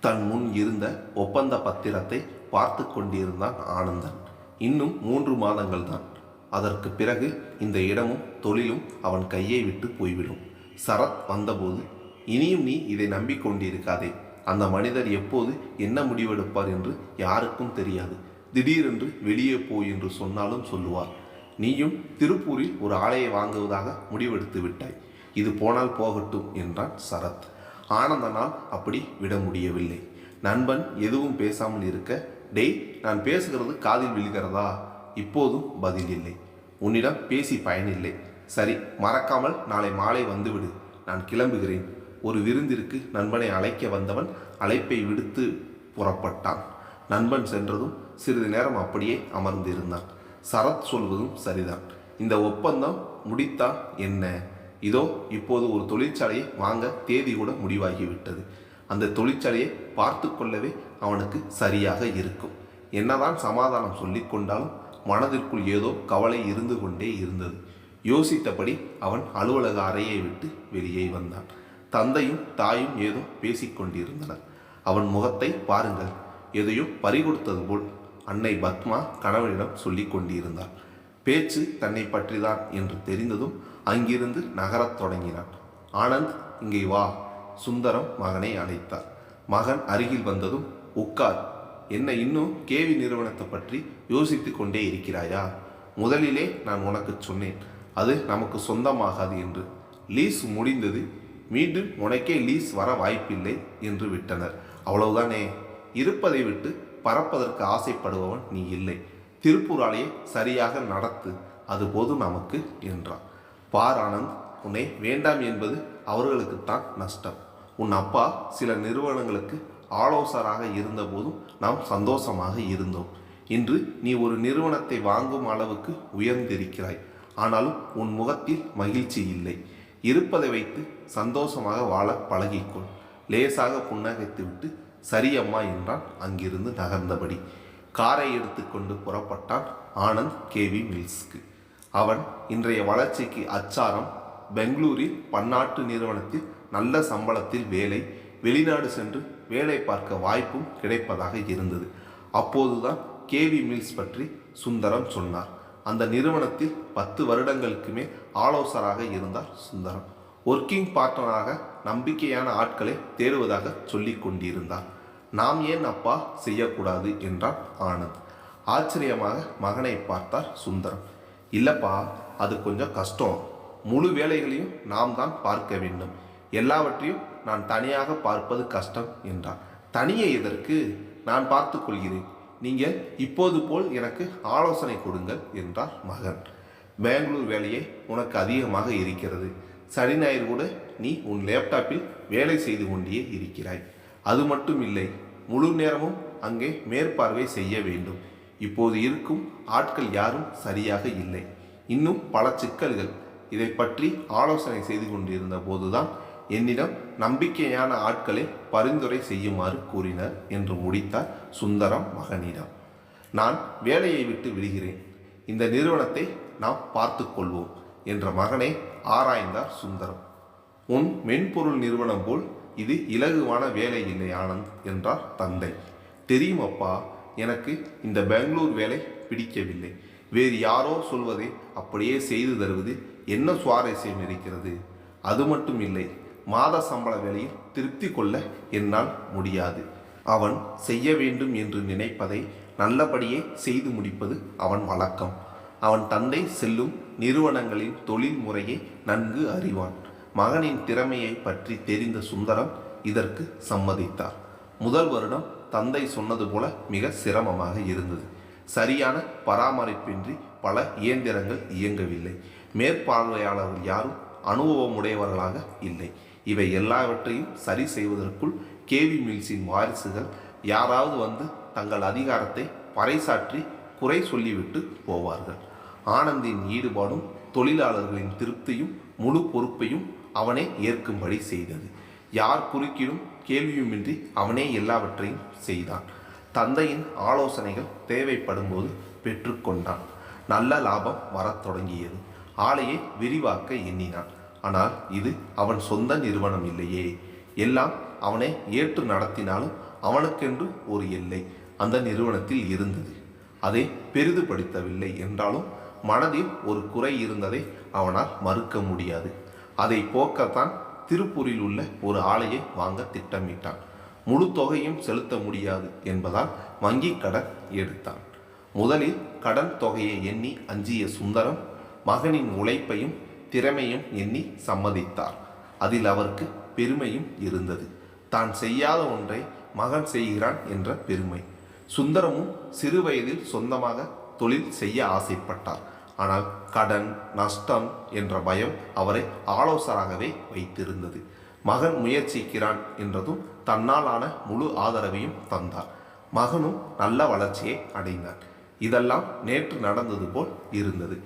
தன் முன் இருந்த ஒப்பந்த பத்திரத்தை பார்த்து கொண்டிருந்தான் ஆனந்தன். இன்னும் 3 மாதங்கள் தான். அதற்கு பிறகு இந்த இடமும் தொழிலும் அவன் கையை விட்டு போய்விடும். சரத் வந்தபோது, இனியும் நீ இதை நம்பிக்கொண்டிருக்காதே. அந்த மனிதர் எப்போது என்ன முடிவெடுப்பார் என்று யாருக்கும் தெரியாது. திடீரென்று வெளியே போ என்று சொன்னாலும் சொல்லுவார். நீயும் திருப்பூரில் ஒரு ஆலையை வாங்குவதாக முடிவெடுத்து விட்டாய். இது போனால் போகட்டும் என்றான் சரத். ஆனந்தனால் அப்படி விட முடியவில்லை. நண்பன் எதுவும் பேசாமல் இருக்க, டேய், நான் பேசுகிறது காதில் விழுகிறதா? இப்போதும் பதில் இல்லை. உன்னிடம் பேசி பயனில்லை. சரி, மறக்காமல் நாளை மாலை வந்துவிடு. நான் கிளம்புகிறேன். ஒரு விருந்திற்கு நண்பனை அழைக்க வந்தவன் அழைப்பை விடுத்து புறப்பட்டான். நண்பன் சென்றதும் சிறிது நேரம் அப்படியே அமர்ந்திருந்தான். சரத் சொல்வதும் சரிதான். இந்த ஒப்பந்தம் முடித்தான் என்ன? இதோ இப்போது ஒரு தொழிற்சாலையை வாங்க தேதி கூட முடிவாகிவிட்டது. அந்த தொழிற்சாலையை பார்த்து கொள்ளவே அவனுக்கு சரியாக இருக்கும். என்னதான் சமாதானம் சொல்லி கொண்டாலும் மனதிற்குள் ஏதோ கவலை இருந்து கொண்டே இருந்தது. யோசித்தபடி அவன் அலுவலக அறையை விட்டு வெளியே வந்தான். தந்தையும் தாயும் ஏதோ பேசிக்கொண்டிருந்தனர். அவன் முகத்தை பாருங்கள், எதையோ பறிகொடுத்தது போல் அன்னை பத்மா கணவனிடம் சொல்லி கொண்டிருந்தாள். பேச்சு தன்னை பற்றிதான் என்று தெரிந்ததும் அங்கிருந்து நகரத் தொடங்கினான். ஆனந்த், இங்கே வா. சுந்தரம் மகனை அழைத்தார். மகன் அருகில் வந்ததும், உட்கார். என்ன, இன்னும் கேவி நிறுவனத்தை பற்றி யோசித்து கொண்டே இருக்கிறாயா? முதலிலே நான் உனக்கு சொன்னேன், அது நமக்கு சொந்தமாகாது என்று. லீஸ் முடிந்தது. மீண்டும் உனக்கே லீஸ் வர வாய்ப்பில்லை என்று விட்டனர். அவ்வளவுதானே. இருப்பதை விட்டு பறப்பதற்கு ஆசைப்படுபவன் நீ இல்லை. திருப்பூர் ஆலையை சரியாக நடத்து, அது போதும் நமக்கு என்றான். பார் ஆனந்த், உன்னை வேண்டாம் என்பது அவர்களுக்குத்தான் நஷ்டம். உன் அப்பா சில நிறுவனங்களுக்கு ஆலோசகராக இருந்தபோதும் நாம் சந்தோஷமாக இருந்தோம். இன்று நீ ஒரு நிறுவனத்தை வாங்கும் அளவுக்கு உயர்ந்திருக்கிறாய். ஆனாலும் உன் முகத்தில் மகிழ்ச்சி இல்லை. இருப்பதை வைத்து சந்தோஷமாக வாழ பழகிக்கொள். லேசாக புன்னகைத்துவிட்டு சரியம்மா என்றான் அங்கிருந்து நகர்ந்தபடி. காரை எடுத்துக்கொண்டு புறப்பட்டான் ஆனந்த் கேவி மில்ஸ்க்கு. அவன் இன்றைய வளர்ச்சிக்கு அச்சாரம். பெங்களூரில் பன்னாட்டு நிறுவனத்தில் நல்ல சம்பளத்தில் வேலை, வெளிநாடு சென்று வேலை பார்க்க வாய்ப்பும் கிடைப்பதாக இருந்தது. அப்போதுதான் கேவி மில்ஸ் பற்றி சுந்தரம் சொன்னார். அந்த நிறுவனத்தில் 10 வருடங்களுக்கு மேல் ஆலோசகராக இருந்தார் சுந்தரம். ஒர்க்கிங் பார்ட்னராக நம்பிக்கையான ஆட்களை தேடுவதாக சொல்லி கொண்டிருந்தார். நாம் ஏன் அப்பா செய்யக்கூடாது என்றான் ஆனந்த். ஆச்சரியமாக மகனை பார்த்தார் சுந்தரம். இல்லப்பா, அது கொஞ்சம் கஷ்டம். முழு வேலைகளையும் நாம் தான் பார்க்க வேண்டும். எல்லாவற்றையும் நான் தனியாக பார்ப்பது கஷ்டம் என்றார். தனியே எதற்கு? நான் பார்த்து கொள்கிறேன். நீங்கள் இப்போது போல் எனக்கு ஆலோசனை கொடுங்கள் என்றார் மகன். பெங்களூர் வேலையே உனக்கு அதிகமாக இருக்கிறது. சனி ஞாயிறு கூட நீ உன் லேப்டாப்பில் வேலை செய்து கொண்டே இருக்கிறாய். அது மட்டும் இல்லை, முழு நேரமும் அங்கே மேற்பார்வை செய்ய வேண்டும். இப்போது இருக்கும் ஆட்கள் யாரும் சரியாக இல்லை. இன்னும் பல சிக்கல்கள். இதை பற்றி ஆலோசனை செய்து கொண்டிருந்த போதுதான் என்னிடம் நம்பிக்கையான ஆட்களை பரிந்துரை செய்யுமாறு கூறினர் என்று முடித்தார் சுந்தரம் மகனிடம். நான் வேலையை விட்டு விடுகிறேன். இந்த நிறுவனத்தை நாம் பார்த்து கொள்வோம் என்ற மகனை ஆராய்ந்தார் சுந்தரம். உன் மென்பொருள் நிறுவனம் போல் இது இலகுவான வேலை இல்லை ஆனந்த் என்றார் தந்தை. தெரியுமப்பா, எனக்கு இந்த பெங்களூர் வேலை பிடிக்கவில்லை. வேறு யாரோ சொல்வதை அப்படியே செய்து தருவது என்ன சுவாரஸ்யம் இருக்கிறது? அது மட்டும் இல்லை, மாத சம்பள வேலையில் திருப்தி கொள்ள என்னால் முடியாது. அவன் செய்ய வேண்டும் என்று நினைப்பதை நல்லபடியே செய்து முடிப்பது அவன் வழக்கம். அவன் தந்தை செல்லும் நிறுவனங்களின் தொழில் முறையை நன்கு அறிவான். மகனின் திறமையை பற்றி தெரிந்த சுந்தரம் இதற்கு சம்மதித்தார். முதல் வருடம் தந்தை சொன்னது போல மிக சிரமமாக இருந்தது. சரியான பராமரிப்பின்றி பல இயந்திரங்கள் இயங்கவில்லை. மேற்பார்வையாளர்கள் யாரும் அனுபவமுடையவர்களாக இல்லை. இவை எல்லாவற்றையும் சரி செய்வதற்குள் கேவி மில்ஸின் வாரிசுகள் யாராவது வந்து தங்கள் அதிகாரத்தை பறைசாற்றி குறை சொல்லிவிட்டு போவார்கள். ஆனந்தின் ஈடுபாடும் தொழிலாளர்களின் திருப்தியும் முழு பொறுப்பையும் அவனே ஏற்கும்படி செய்தது. யார் குறுக்கிடும் கேள்வியுமின்றி அவனே எல்லாவற்றையும் செய்தான். தந்தையின் ஆலோசனைகள் தேவைப்படும் போது பெற்றுக்கொண்டான். நல்ல லாபம் வரத் தொடங்கியது. ஆலையை விரிவாக்க எண்ணினான். ஆனால் இது அவன் சொந்த நிறுவனம் இல்லையே. எல்லாம் அவனை ஏற்று நடத்தினாலும் அவனுக்கென்று ஒரு எல்லை அந்த நிறுவனத்தில் இருந்தது. அதை பெரிதுபடுத்தவில்லை என்றாலும் மனதில் ஒரு குறை இருந்ததை அவனால் மறுக்க முடியாது. அதை போக்கத்தான் திருப்பூரில் உள்ள ஒரு ஆலையை வாங்க திட்டமிட்டான். முழு தொகையும் செலுத்த முடியாது என்பதால் வங்கி கடன் எடுத்தான். முதலில் கடன் தொகையை எண்ணி அஞ்சிய சுந்தரம் மகனின் உழைப்பையும் திறமையும் எண்ணி சம்மதித்தார். அதில் அவருக்கு பெருமையும் இருந்தது. தான் செய்யாத ஒன்றை மகன் செய்கிறான் என்ற பெருமை. சுந்தரமும் சிறு வயதில் சொந்தமாக தொழில் செய்ய ஆசைப்பட்டார். ஆனால் கடன் நஷ்டம் என்ற பயம் அவரை ஆலோசகராகவே வைத்திருந்தது. மகன் முயற்சிக்கிறான் என்றதும் தன்னால் ஆன முழு ஆதரவையும் தந்தார். மகனும் நல்ல வளர்ச்சியை அடைந்தான். இதெல்லாம் நேற்று நடந்தது போல் இருந்தது.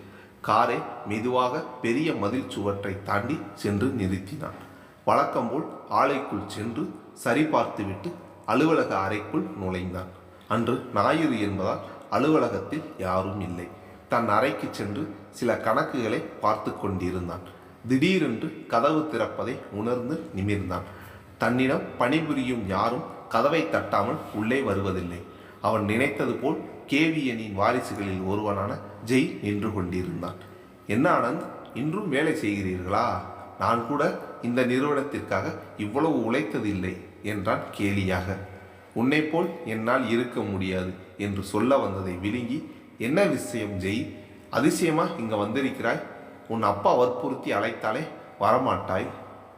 காரை மெதுவாக பெரிய மதில் சுவற்றை தாண்டி சென்று நிறுத்தினான். வழக்கம்போல் ஆலைக்குள் சென்று சரிபார்த்துவிட்டு அலுவலக அறைக்குள் நுழைந்தான். அன்று ஞாயிறு என்பதால் அலுவலகத்தில் யாரும் இல்லை. தன் அறைக்கு சென்று சில கணக்குகளை பார்த்து கொண்டிருந்தான். திடீரென்று கதவு திறப்பதை உணர்ந்து நிமிர்ந்தான். தன்னிடம் பணிபுரியும் யாரும் கதவை தட்டாமல் உள்ளே வருவதில்லை. அவன் நினைத்தது போல் கேவியனின் வாரிசுகளில் ஒருவனான ஜெய் நின்று கொண்டிருந்தான். என்ன ஆனந்த், இன்றும் வேலை செய்கிறீர்களா? நான் கூட இந்த நிறுவனத்திற்காக இவ்வளவு உழைத்ததில்லை என்றான் கேலியாக. உன்னை போல் என்னால் இருக்க முடியாது என்று சொல்ல வந்ததை விழுங்கி, என்ன விஷயம் ஜெய்? அதிசயமா இங்க வந்திருக்கிறாய்? உன் அப்பா வற்புறுத்தி அழைத்தாலே வரமாட்டாய்.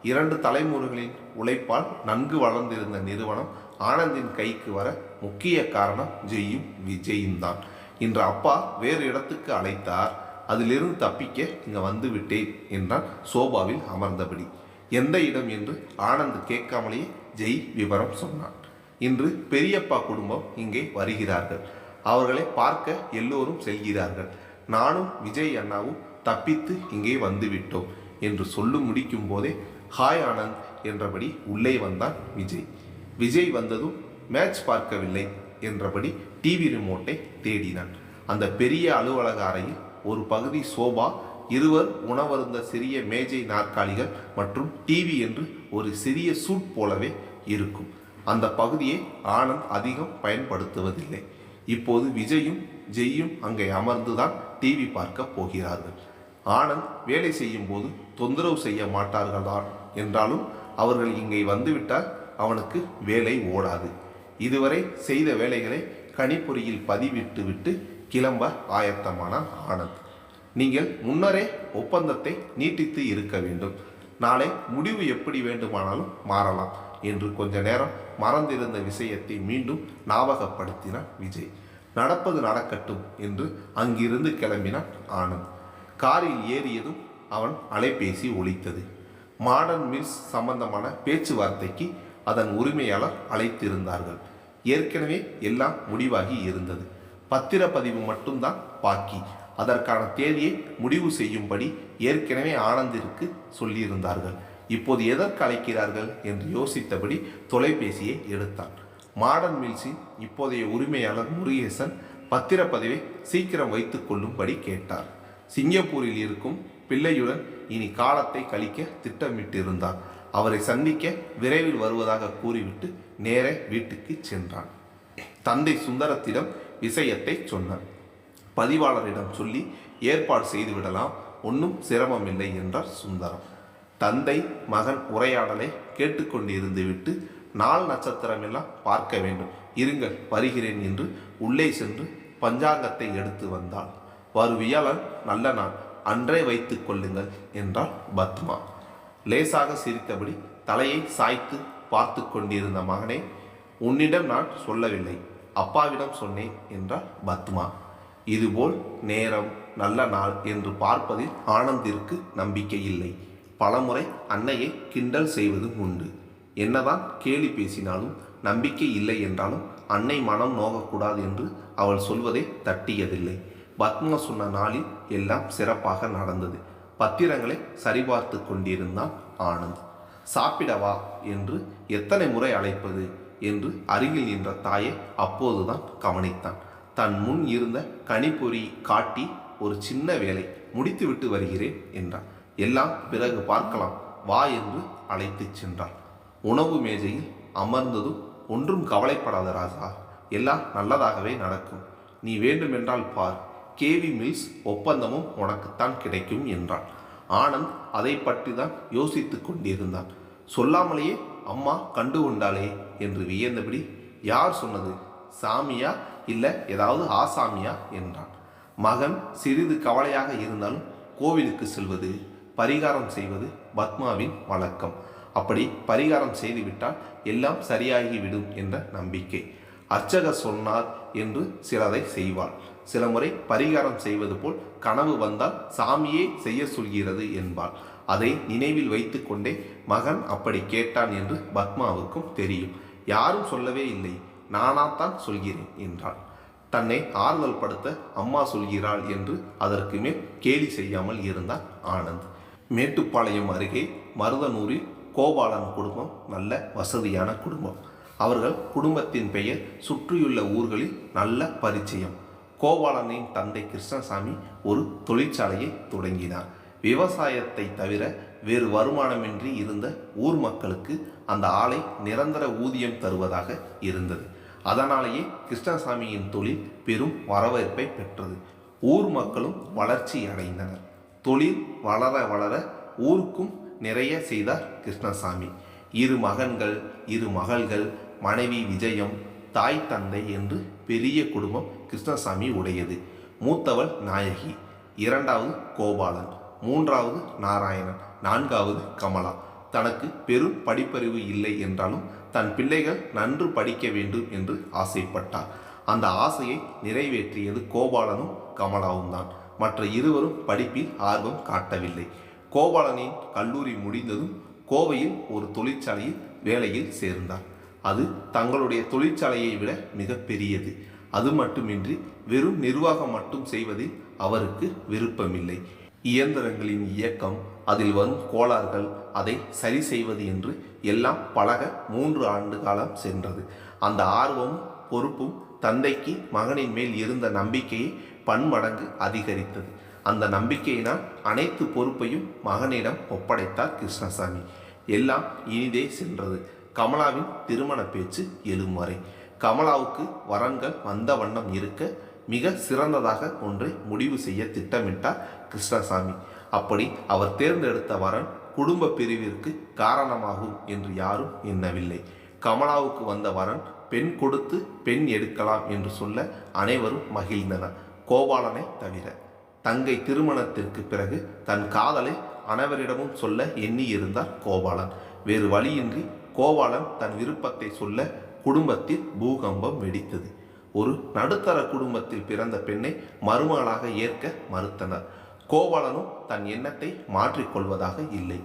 2 தலைமுறைகளின் உழைப்பால் நன்கு வளர்ந்திருந்த நிறுவனம் ஆனந்தின் கைக்கு வர முக்கிய காரணம் ஜெய்யும் விஜயும் தான். இன்று அப்பா வேறு இடத்துக்கு அழைத்தார். அதிலிருந்து தப்பிக்க இங்க வந்து விட்டேன் என்றான் சோபாவில் அமர்ந்தபடி. எந்த இடம் என்று ஆனந்த் கேட்காமலேயே ஜெய் விவரம் சொன்னான். இன்று பெரியப்பா குடும்பம் இங்கே வருகிறார்கள். அவர்களை பார்க்க எல்லோரும் செல்கிறார்கள். நானும் விஜய் அண்ணாவும் தப்பித்து இங்கே வந்துவிட்டோம் என்று சொல்லி முடிக்கும் போதே ஹாய் ஆனந்த் என்றபடி உள்ளே வந்தான் விஜய். விஜய் வந்ததும் மேட்ச் பார்க்கவில்லை என்றபடி டிவி ரிமோட்டை தேடினான். அந்த பெரிய அலுவலக அறையில் ஒரு பகுதி சோபா, இருவர் உணவருந்த சிறிய மேஜை நாற்காலிகள் மற்றும் டிவி என்று ஒரு சிறிய சூட் போலவே இருக்கும். அந்த பகுதியை ஆனந்த் அதிகம் பயன்படுத்துவதில்லை. இப்போது விஜயும் ஜெய்யும் அங்கே அமர்ந்துதான் டிவி பார்க்க போகிறார்கள். ஆனந்த் வேலை செய்யும் போது தொந்தரவு செய்ய மாட்டார்களா என்றாலும் அவர்கள் இங்கே வந்துவிட்டால் அவனுக்கு வேலை ஓடாது. இதுவரை செய்த வேலைகளை கணிப்பொறியில் பதிவிட்டு விட்டு கிளம்ப ஆயத்தமானான் ஆனந்த். நீங்கள் முன்னரே ஒப்பந்தத்தை நீட்டித்து இருக்க வேண்டும். நாளை முடிவு எப்படி வேண்டுமானாலும் மாறலாம் என்று கொஞ்ச நேரம் மறந்திருந்த விஷயத்தை மீண்டும் ஞாபகப்படுத்தினான் விஜய். நடப்பது நடக்கட்டும் என்று அங்கிருந்து கிளம்பினான் ஆனந்த். காரில் ஏறியதும் அவன் அலைபேசி ஒலித்தது. மாடர்ன் மில்ஸ் சம்பந்தமான பேச்சுவார்த்தைக்கு அதன் உரிமையாளர் அழைத்திருந்தார்கள். ஏற்கனவே எல்லாம் முடிவாகி இருந்தது. பத்திரப்பதிவு மட்டும்தான் பாக்கி. அதற்கான தேதியை முடிவு செய்யும்படி ஏற்கனவே ஆனந்திற்கு சொல்லியிருந்தார்கள். இப்போது எதற்கு அழைக்கிறார்கள் என்று யோசித்தபடி தொலைபேசியை எடுத்தான். மாடர்ன் மில்ஸின் இப்போதைய உரிமையாளர் முருகேசன் பத்திரப்பதிவை சீக்கிரம் வைத்துக் கொள்ளும்படி கேட்டார். சிங்கப்பூரில் இருக்கும் பிள்ளையுடன் இனி காலத்தை கழிக்க திட்டமிட்டிருந்தார். அவரை சந்திக்க விரைவில் வருவதாக கூறிவிட்டு நேர வீட்டுக்கு சென்றான். தந்தை சுந்தரத்திடம் விஷயத்தை சொன்னார். பதிவாளரிடம் சொல்லி ஏற்பாடு செய்துவிடலாம், ஒன்றும் சிரமமில்லை என்றார் சுந்தரம். தந்தை மகன் உரையாடலை கேட்டுக்கொண்டிருந்து விட்டு, நாள் நட்சத்திரமெல்லாம் பார்க்க வேண்டும், இருங்கள் வருகிறேன் என்று உள்ளே சென்று பஞ்சாங்கத்தை எடுத்து வந்தாள். வியாழன் நல்ல நாள், அன்றே வைத்துக் கொள்ளுங்கள் என்றாள் பத்மா. லேசாக சிரித்தபடி தலையை சாய்த்து பார்த்து கொண்டிருந்த மகனே, உன்னிடம் நான் சொல்லவில்லை, அப்பாவிடம் சொன்னேன் என்றாள் பத்மா. இதுபோல் நேரம் நல்ல நாள் என்று பார்ப்பதில் ஆனந்திற்கு நம்பிக்கை இல்லை. பலமுறை அன்னையை கிண்டல் செய்வதும் உண்டு. என்னதான் கேலி பேசினாலும் நம்பிக்கை இல்லை என்றாலும் அன்னை மனம் நோகக்கூடாது என்று அவள் சொல்வதை தட்டியதில்லை. பத்மா சொன்ன நாளில் எல்லாம் சிறப்பாக நடந்தது. பத்திரங்களை சரிபார்த்து கொண்டிருந்தான் ஆனந்த். சாப்பிடவா என்று எத்தனை முறை அழைப்பது என்று அருகில் நின்ற தாயை அப்போதுதான் கவனித்தான். தன் முன் இருந்த கணிப்பொறி காட்டி, ஒரு சின்ன வேலை முடித்துவிட்டு வருகிறேன் என்றான். எல்லாம் பிறகு பார்க்கலாம் வா என்று அழைத்துச் சென்றான். உணவு மேஜையில் அமர்ந்ததும் ஒன்றும் கவலைப்படாத ராஜா, எல்லாம் நல்லதாகவே நடக்கும். நீ வேண்டுமென்றால் பார், கேவி மில்ஸ் ஒப்பந்தமும் உனக்குத்தான் கிடைக்கும் என்றான். ஆனந்த் அதை பற்றி தான் யோசித்து கொண்டிருந்தான். சொல்லாமலேயே அம்மா கண்டு கொண்டாளே என்று வியந்தபடி, யார் சொன்னது? சாமியா இல்லை ஏதாவது ஆசாமியா என்றான். மகன் சிறிது கவலையாக இருந்தாலும் கோவிலுக்கு செல்வது, பரிகாரம் செய்வது பத்மாவின் வழக்கம். அப்படி பரிகாரம் செய்துவிட்டால் எல்லாம் சரியாகிவிடும் என்ற நம்பிக்கை. அர்ச்சகர் சொன்னார் என்று சிலதை செய்வாள். சில முறை பரிகாரம் செய்வது போல் கனவு வந்தால் சாமியே செய்ய சொல்கிறது என்பாள். அதை நினைவில் வைத்து கொண்டே மகன் அப்படி கேட்டான் என்று பத்மாவுக்கும் தெரியும். யாரும் சொல்லவே இல்லை, நானாத்தான் சொல்கிறேன் என்றாள். தன்னை ஆறுதல் படுத்த அம்மா சொல்கிறாள் என்று அதற்கு மேல் கேலி செய்யாமல் இருந்தான் ஆனந்த். மேட்டுப்பாளையம் அருகே மருதனூரில் கோபாலன் குடும்பம் நல்ல வசதியான குடும்பம். அவர்கள் குடும்பத்தின் பெயர் சுற்றியுள்ள ஊர்களில் நல்ல பரிச்சயம். கோபாலனின் தந்தை கிருஷ்ணசாமி ஒரு தொழிற்சாலையை தொடங்கினார். விவசாயத்தை தவிர வேறு வருமானமின்றி இருந்த ஊர் மக்களுக்கு அந்த ஆலை நிரந்தர ஊதியம் தருவதாக இருந்தது. அதனாலேயே கிருஷ்ணசாமியின் தொழில் பெரும் வரவேற்பை பெற்றது. ஊர் மக்களும் வளர்ச்சி அடைந்தனர். தொழில் வளர வளர ஊருக்கும் நிறைய செய்தார் கிருஷ்ணசாமி. 2 மகன்கள், 2 மகள்கள், மனைவி விஜயம், தாய் தந்தை என்று பெரிய குடும்பம் கிருஷ்ணசாமி உடையது. மூத்தவள் நாயகி, 2வது கோபாலன், 3வது நாராயணன், 4வது கமலா. தனக்கு பெரும் படிப்பறிவு இல்லை என்றாலும் தன் பிள்ளைகள் நன்று படிக்க வேண்டும் என்று ஆசைப்பட்டார். அந்த ஆசையை நிறைவேற்றியது கோபாலனும் கமலாவும் தான். மற்ற இருவரும் படிப்பில் ஆர்வம் காட்டவில்லை. கோபாலனின் கல்லூரி முடிந்ததும் கோவையில் ஒரு தொழிற்சாலையில் வேலையில் சேர்ந்தார். அது தங்களுடைய தொழிற்சாலையை விட மிக பெரியது. அது மட்டுமின்றி வெறும் நிர்வாகம் மட்டும் செய்வதில் அவருக்கு விருப்பமில்லை. இயந்திரங்களின் இயக்கம், அதில் வரும் கோளாறுகள், அதை சரி செய்வது என்று எல்லாம் பழக 3 ஆண்டு காலம் சென்றது. அந்த ஆர்வமும் பொறுப்பும் தந்தைக்கு மகனின் மேல் இருந்த நம்பிக்கையை பன்மடங்கு அதிகரித்தது. அந்த நம்பிக்கையினால் அனைத்து பொறுப்பையும் மகனிடம் ஒப்படைத்தார் கிருஷ்ணசாமி. எல்லாம் இனிதே சென்றது. கமலாவின் திருமண பேச்சு எழும் வரை கமலாவுக்கு வரன்கள் வந்த வண்ணம் இருக்க மிக சிறந்ததாக ஒன்றை முடிவு செய்ய திட்டமிட்டார் கிருஷ்ணசாமி. அப்படி அவர் தேர்ந்தெடுத்த வரன் குடும்ப பிரிவிற்கு காரணமாகும் என்று யாரும் எண்ணவில்லை. கமலாவுக்கு வந்த வரன் பெண் கொடுத்து பெண் எடுக்கலாம் என்று சொல்ல அனைவரும் மகிழ்ந்தனர், கோபாலனை தவிர. தங்கை திருமணத்திற்கு பிறகு தன் காதலை அனைவரிடமும் சொல்ல எண்ணியிருந்தார் கோபாலன். வேறு வழியின்றி கோபாலன் தன் விருப்பத்தை சொல்ல குடும்பத்தில் பூகம்பம் வெடித்தது. ஒரு நடுத்தர குடும்பத்தில் பிறந்த பெண்ணை மருமகளாக ஏற்க மறுத்தனர். கோபாலனும் தன் எண்ணத்தை மாற்றிக்கொள்வதாக இல்லை.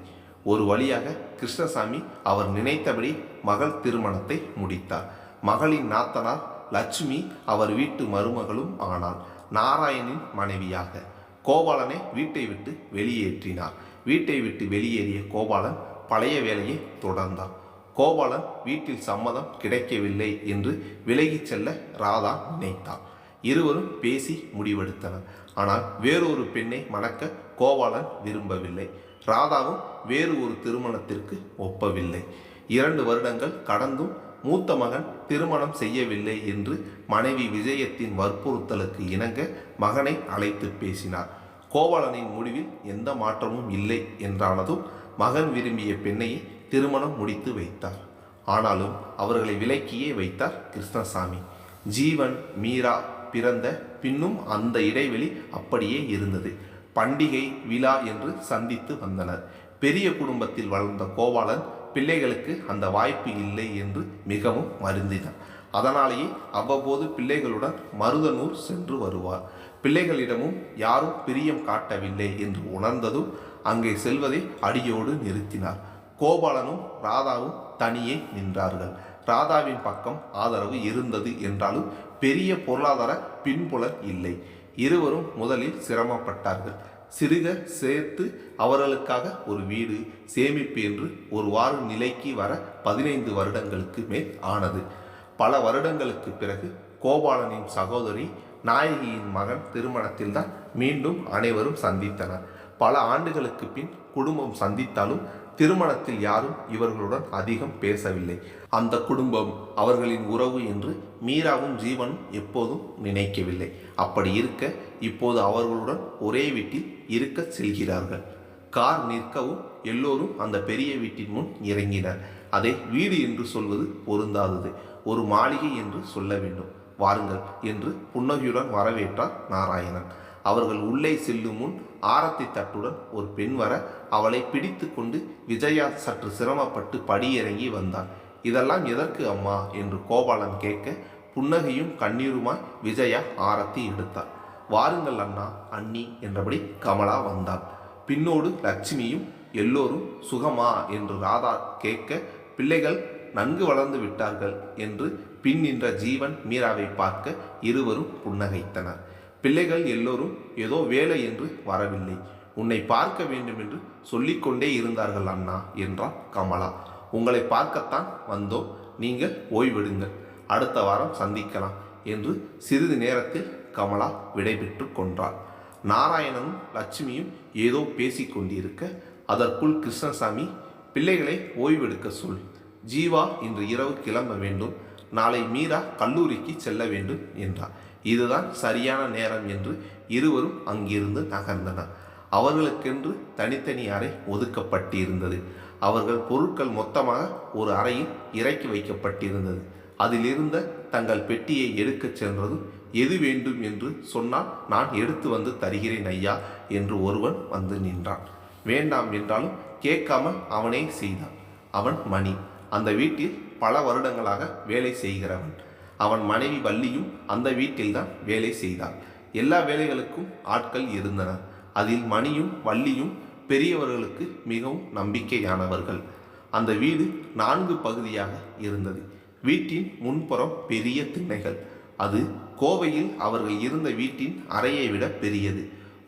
ஒரு வழியாக கிருஷ்ணசாமி அவர் நினைத்தபடி மகள் திருமணத்தை முடித்தார். மகளின் நாத்தனார் லட்சுமி அவர் வீட்டு மருமகளும் ஆனாள். நாராயணின் மனைவியாக கோபாலனை வீட்டை விட்டு வெளியேற்றினார். வீட்டை விட்டு வெளியேறிய கோபாலன் பழைய வேலையை தொடர்ந்தார். கோபாலன் வீட்டில் சம்மதம் கிடைக்கவில்லை என்று விலகிச் செல்ல ராதா நினைத்தார். இருவரும் பேசி முடிவெடுத்தனர். ஆனால் வேறொரு பெண்ணை மணக்க கோபாலன் விரும்பவில்லை. ராதாவும் வேறு ஒரு திருமணத்திற்கு ஒப்பவில்லை. 2 வருடங்கள் கடந்தும் மூத்த மகன் திருமணம் செய்யவில்லை என்று மனைவி விஜயத்தின் வற்புறுத்தலுக்கு இணங்க மகனை அழைத்து பேசினார். கோபாலனின் முடிவில் எந்த மாற்றமும் இல்லை என்றானதும் மகன் விரும்பிய பெண்ணையை திருமணம் முடித்து வைத்தார். ஆனாலும் அவர்களை விலக்கியே வைத்தார் கிருஷ்ணசாமி. ஜீவன், மீரா பிறந்த பின்னும் அந்த இடைவெளி அப்படியே இருந்தது. பண்டிகை, விழா என்று சந்தித்து வந்தனர். பெரிய குடும்பத்தில் வளர்ந்த கோபாலன் பிள்ளைகளுக்கு அந்த வாய்ப்பு இல்லை என்று மிகவும் வருந்தினார். அதனாலேயே அவ்வப்போது பிள்ளைகளுடன் மருதனூர் சென்று வருவார். பிள்ளைகளிடமும் யாரும் பிரியம் காட்டவில்லை என்று உணர்ந்ததும் அங்கே செல்வதை அடியோடு நிறுத்தினார். கோபாலனும் ராதாவும் தனியே நின்றார்கள். ராதாவின் பக்கம் ஆதரவு இருந்தது என்றாலும் பெரிய பொருளாதார பின்புலன் இல்லை. இருவரும் முதலில் சிரமப்பட்டார்கள். சிறுக சேர்த்து அவர்களுக்காக ஒரு வீடு, சேமிப்பு என்று ஒரு வார நிலைக்கு வர 15 வருடங்களுக்கு மேல் ஆனது. பல வருடங்களுக்கு பிறகு கோபாலனின் சகோதரி நாயகியின் மகன் திருமணத்தில்தான் மீண்டும் அனைவரும் சந்தித்தனர். பல ஆண்டுகளுக்கு பின் குடும்பம் சந்தித்தாலும் திருமணத்தில் யாரும் இவர்களுடன் அதிகம் பேசவில்லை. அந்த குடும்பம் அவர்களின் உறவு என்று மீராவும் ஜீவனும் எப்போதும் நினைக்கவில்லை. அப்படி இருக்க இப்போது அவர்களுடன் ஒரே வீட்டில் இருக்க செல்கிறார்கள். கார் நிற்கவும் எல்லோரும் அந்த பெரிய வீட்டின் முன் இறங்கினர். அதை வீடு என்று சொல்வது பொருந்தாதது, ஒரு மாளிகை என்று சொல்ல வேண்டும். வாருங்கள் என்று புன்னகையுடன் வரவேற்றார் நாராயணன். அவர்கள் உள்ளே செல்லும் முன் ஆரத்தி தட்டுடன் ஒரு பெண் வர அவளை பிடித்து கொண்டு விஜயா சற்று சிரமப்பட்டு படியிறங்கி வந்தாள். இதெல்லாம் எதற்கு அம்மா என்று கோபாலன் கேட்க புன்னகையும் கண்ணீருமாய் விஜயா ஆரத்தி எடுத்தாள். வாருங்கள் அண்ணா அண்ணி என்றபடி கமலா வந்தாள். பின்னோடு லட்சுமியும். எல்லோரும் சுகமா என்று ராதா கேட்க பிள்ளைகள் நன்கு வளர்ந்து விட்டார்கள் என்று பின் நின்ற ஜீவன் மீராவை பார்க்க இருவரும் புன்னகைத்தனர். பிள்ளைகள் எல்லோரும் ஏதோ வேலை என்று வரவில்லை, உன்னை பார்க்க வேண்டும் என்று சொல்லிக்கொண்டே இருந்தார்கள் அண்ணா என்றாள் கமலா. உங்களை பார்க்கத்தான் வந்தோம், நீங்கள் ஓய்வெடுங்கள், அடுத்த வாரம் சந்திக்கலாம் என்று சிறிது நேரத்தில் கமலா விடைபெற்று கொண்டாள். நாராயணனும் லட்சுமியும் ஏதோ பேசிக்கொண்டிருக்க அதற்குள் கிருஷ்ணசாமி, பிள்ளைகளை ஓய்வெடுக்க சொல், ஜீவா இன்று இரவு கிளம்ப வேண்டும், நாளை மீரா கல்லூரிக்கு செல்ல வேண்டும் என்றார். இதுதான் சரியான நேரம் என்று இருவரும் அங்கிருந்து நகர்ந்தனர். அவர்களுக்கென்று தனித்தனி அறை ஒதுக்கப்பட்டிருந்தது. அவர்கள் பொருட்கள் மொத்தமாக ஒரு அறையில் இறக்கி வைக்கப்பட்டிருந்தது. அதிலிருந்த தங்கள் பெட்டியை எடுக்கச் சென்றதும், எது வேண்டும் என்று சொன்னால் நான் எடுத்து வந்து தருகிறேன் ஐயா என்று ஒருவன் வந்து நின்றான். வேண்டாம் என்றாலும் கேட்காமல் அவனே செய்தான். அவன் மணி, அந்த வீட்டில் பல வருடங்களாக வேலை செய்கிறவன். அவன் மனைவி வள்ளியும் அந்த வீட்டில்தான் வேலை செய்தாள். எல்லா வேலைகளுக்கும் ஆட்கள் இருந்தனர். அதில் மணியும் வள்ளியும் பெரியவர்களுக்கு மிகவும் நம்பிக்கையானவர்கள். அந்த வீடு 4 பகுதியாக இருந்தது. வீட்டின் முன்புறம் பெரிய திண்ணைகள். அது கோவையில் அவர்கள் இருந்த வீட்டின் அறையை விட பெரியது.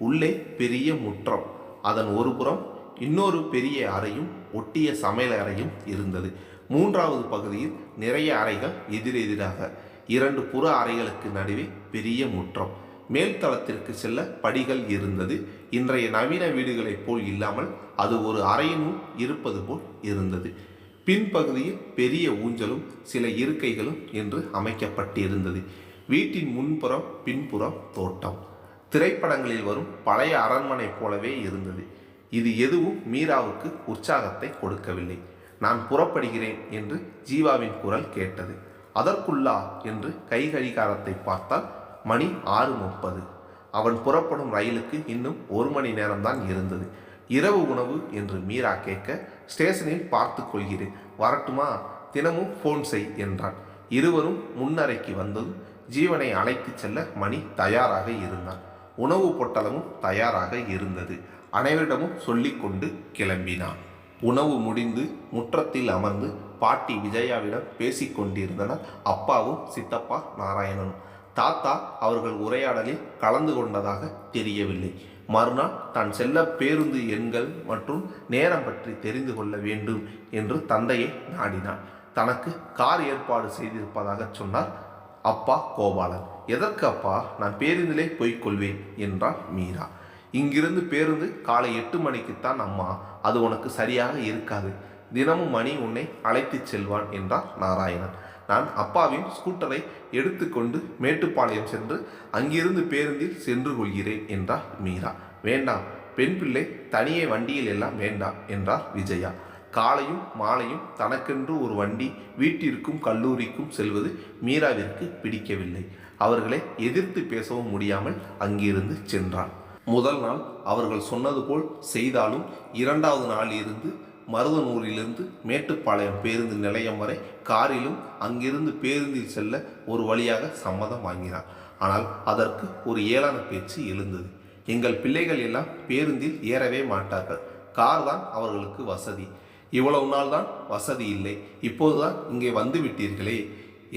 உள்ளே பெரிய முற்றம், அதன் ஒரு புறம் இன்னொரு பெரிய அறையும் ஒட்டிய சமையல் அறையும் இருந்தது. 3வது பகுதியில் நிறைய அறைகள் எதிரெதிராக. 2 புற அறைகளுக்கு நடுவே பெரிய முற்றம். மேல்தளத்திற்கு செல்ல படிகள் இருந்தது. இன்றைய நவீன வீடுகளைப் போல் இல்லாமல் அது ஒரு அறையினுள் இருப்பது போல் இருந்தது. பின்பகுதியில் பெரிய ஊஞ்சலும் சில இருக்கைகளும் என்று அமைக்கப்பட்டிருந்தது. வீட்டின் முன்புறம் பின்புறம் தோட்டம். திரைப்படங்களில் வரும் பழைய அரண்மனை போலவே இருந்தது. இது எதுவும் மீராவுக்கு உற்சாகத்தை கொடுக்கவில்லை. நான் புறப்படுகிறேன் என்று ஜீவாவின் குரல் கேட்டது. அதற்குள்ளா என்று கை கடிகாரத்தை பார்த்தால் மணி 6:30. அவன் புறப்படும் ரயிலுக்கு இன்னும் 1 மணி நேரம்தான் இருந்தது. இரவு உணவு என்று மீரா கேட்க, ஸ்டேஷனில் பார்த்து கொள்கிறேன், வரட்டுமா, தினமும் ஃபோன் செய் என்றான். இருவரும் முன்னறைக்கு வந்ததும் ஜீவனை அழைத்து செல்ல மணி தயாராக இருந்தான். உணவு பொட்டலமும் தயாராக இருந்தது. அனைவரிடமும் சொல்லிக்கொண்டு கிளம்பினான். உணவு முடிந்து முற்றத்தில் அமர்ந்து பாட்டி விஜயாவிடம் பேசிக்கொண்டிருந்தனர் அப்பாவும் சித்தப்பா நாராயணனும். தாத்தா அவர்கள் உரையாடலில் கலந்து கொண்டதாக தெரியவில்லை. மறுநாள் தான் செல்ல பேருந்து எண்கள் மற்றும் நேரம் பற்றி தெரிந்து கொள்ள வேண்டும் என்று தந்தையை நாடினான். தனக்கு கார் ஏற்பாடு செய்திருப்பதாக சொன்னார் அப்பா கோபாலன். எதற்கு அப்பா, நான் பேருந்திலே போய்கொள்வேன் என்றாள் மீரா. இங்கிருந்து பேருந்து காலை 8 மணிக்குத்தான் அம்மா, அது உனக்கு சரியாக இருக்காது, தினமும் மணி உன்னை அழைத்து செல்வான் என்றார் நாராயணன். நான் அப்பாவின் ஸ்கூட்டரை எடுத்துக்கொண்டு மேட்டுப்பாளையம் சென்று அங்கிருந்து பேருந்தில் சென்று கொள்கிறேன் என்றார் மீரா. வேண்டாம், பெண் பிள்ளை தனியே வண்டியில் எல்லாம் வேண்டாம் என்றார் விஜயா. காலையும் மாலையும் தனக்கென்று ஒரு வண்டி வீட்டிற்கும் கல்லூரிக்கும் செல்வது மீராவிற்கு பிடிக்கவில்லை. அவர்களை எதிர்த்து பேசவும் முடியாமல் அங்கிருந்து சென்றான். முதல் நாள் அவர்கள் சொன்னது போல் செய்தாலும் 2வது நாள் இருந்து மருதனூரிலிருந்து மேட்டுப்பாளையம் பேருந்து நிலையம் வரை காரிலும் அங்கிருந்து பேருந்தில் செல்ல ஒரு வழியாக சம்மதம் வாங்கினார். ஆனால் அதற்கு ஒரு ஏளன பேச்சு எழுந்தது. எங்கள் பிள்ளைகள் எல்லாம் பேருந்தில் ஏறவே மாட்டார்கள், கார் தான் அவர்களுக்கு வசதி, இவ்வளவு நாள் தான் வசதி இல்லை, இப்போதுதான் இங்கே வந்து விட்டீர்களே,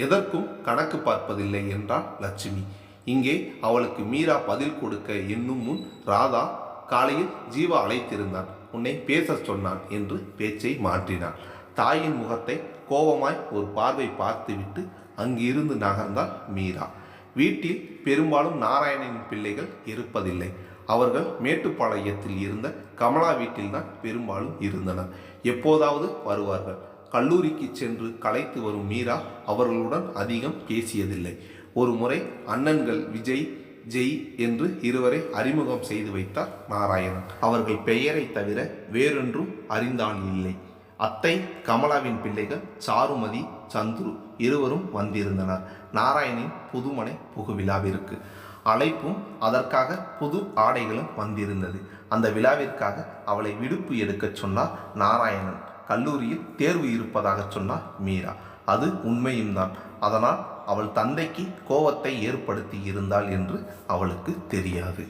எதற்கும் கணக்கு பார்ப்பதில்லை என்றாள் லட்சுமி. இங்கே அவளுக்கு மீரா பதில் கொடுக்க எண்ணும் முன் ராதா, காலையில் ஜீவா அழைத்திருந்தான், உன்னை பேச சொன்னான் என்று பேச்சை மாற்றினான். தாயின் முகத்தை கோபமாய் ஒரு பார்வை பார்த்துவிட்டு அங்கிருந்து நகர்ந்தாள் மீரா. வீட்டில் பெரும்பாலும் நாராயணனின் பிள்ளைகள் இருப்பதில்லை. அவர்கள் மேட்டுப்பாளையத்தில் இருந்த கமலா வீட்டில்தான் பெரும்பாலும் இருந்தனர். எப்போதாவது வருவார்கள். கல்லூரிக்கு சென்று களைத்து வரும் மீரா அவர்களுடன் அதிகம் பேசியதில்லை. ஒரு முறை அண்ணன்கள் விஜய், ஜெய் என்று இருவரை அறிமுகம் செய்து வைத்தார் நாராயணன். அவர்கள் பெயரை தவிர வேறொன்றும் அறிந்தால் இல்லை. அத்தை கமலாவின் பிள்ளைகள் சாருமதி, சந்துரு இருவரும் வந்திருந்தனர் நாராயணின் புதுமனை புகுவிழாவிற்கு. அழைப்பும் அதற்காக புது ஆடைகளும் வந்திருந்தது. அந்த விழாவிற்காக அவளை விடுப்பு எடுக்கச் சொன்னார் நாராயணன். கல்லூரியில் தேர்வு இருப்பதாக சொன்னார் மீரா. அது உண்மையும் தான். அதனால் அவள் தந்தைக்கு கோபத்தை ஏற்படுத்தி இருந்தாள் என்று அவளுக்கு தெரியாது.